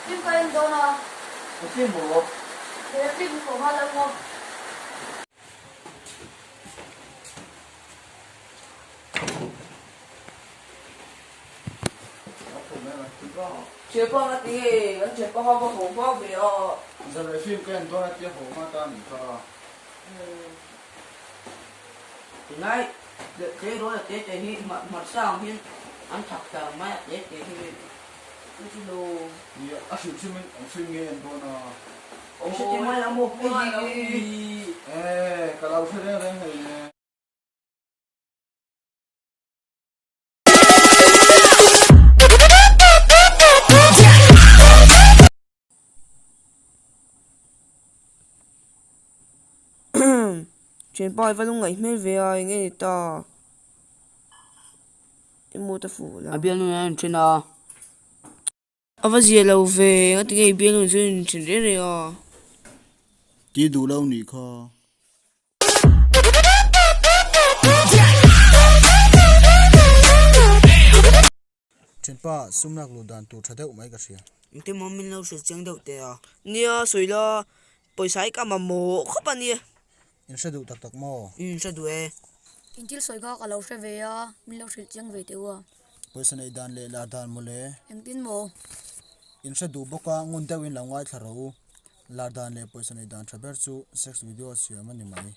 Phim có em đâu nào? Phim bộ. Thế phim của Hoa Lâm không? Chế bao nhiêu tiền? Anh chế bao nhiêu hộp bao nhiêu? Giờ này phim cái anh tôi là tiêu hộp mà ta nghỉ cho. Thì ngay chế đó là chế hi mặt sang hi anh chặt cả mấy chế hi cái đồ. Dạ, sử dụng phim nghe anh tôi là. Ông sẽ chế mấy là một cái gì? Cái lâu thế đấy này. Chuyện bao vẫn lúc ngày mấy về nghe ta em mua ta phụ là Biết luôn anh chuyện nào? à gì lâu về cái tiếng biết luôn chuyện chuyện đấy này à Tí đủ lâu nỉ kho. Trên pa sum nak lu dan tu thade umai ka sia. cái món mình lâu sẽ chẳng được thế à nia rồi là bồi sái cả mà mồ khó bao nhiêu In sa du tak tak mo. sao đuổi Intil soi ga kalau se ve ya, min lo sil chang ve tewa. Poisa nei dan le la dan mo le. Em tin mo. In sa du boka ngun dawin la ngai thlaro. La dan le poisa nei dan thaber chu sex video sia mani mai.